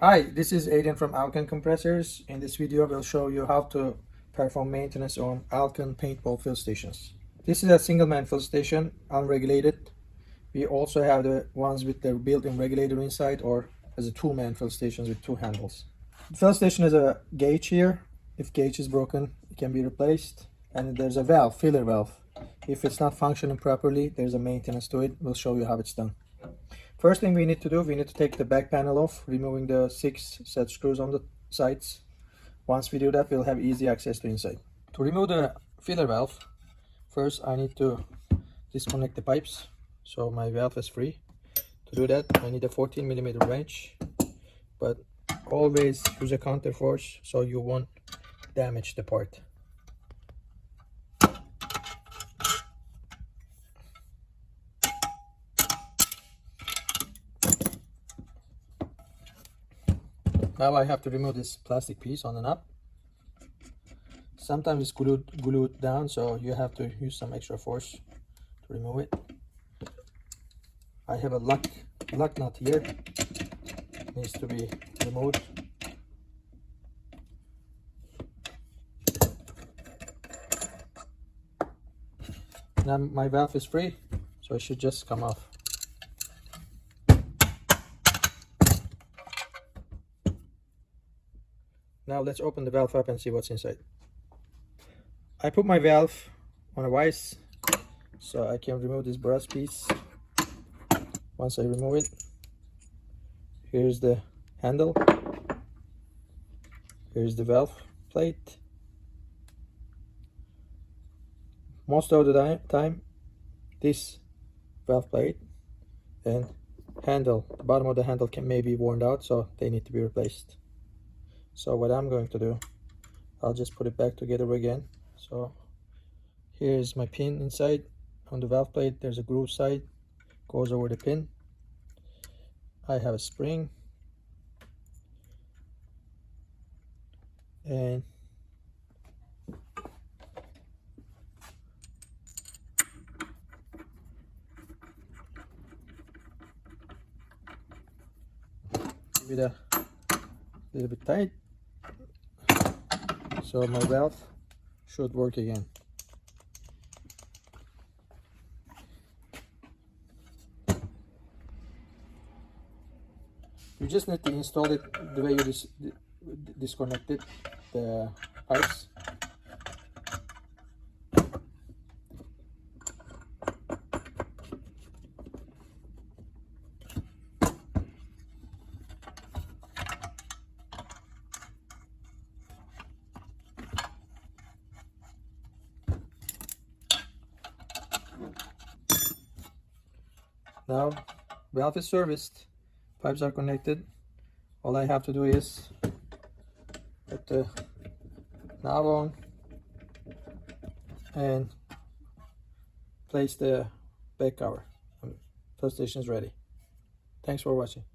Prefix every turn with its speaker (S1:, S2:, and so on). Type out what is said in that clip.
S1: Hi, this is Aiden from Alkin Compressors. In this video, we'll show you how to perform maintenance on Alkin paintball fill stations. This is a single man fill station, unregulated. We also have the ones with the built-in regulator inside, or as a two-man fill stations with two handles. The fill station has a gauge here. If gauge is broken, it can be replaced. And there's a valve, filler valve. If it's not functioning properly, there's a maintenance to it. We'll show you how it's done. First thing we need to do, we need to take the back panel off, removing the 6 set screws on the sides. Once we do that, we'll have easy access to inside. To remove the filler valve, first I need to disconnect the pipes so my valve is free. To do that, I need a 14mm wrench, but always use a counter force so you won't damage the part. Now I have to remove this plastic piece on the knob. Sometimes it's glued down, so you have to use some extra force to remove it. I have a lock nut here. It needs to be removed. Now my valve is free, so it should just come off. Now let's open the valve up and see what's inside. I put my valve on a vise so I can remove this brass piece. Once I remove it, here's the handle, here's the valve plate. Most of the time, this valve plate and handle, the bottom of the handle may be worn out, so they need to be replaced. So what I'm going to do, I'll just put it back together again. So here's my pin inside. On the valve plate, there's a groove side, goes over the pin. I have a spring, and give it a little bit tight, so my valve should work again. You just need to install it the way you disconnected the pipes. Now valve is serviced, pipes are connected. All I have to do is put the knob on and place the back cover. Fill station is ready. Thanks for watching.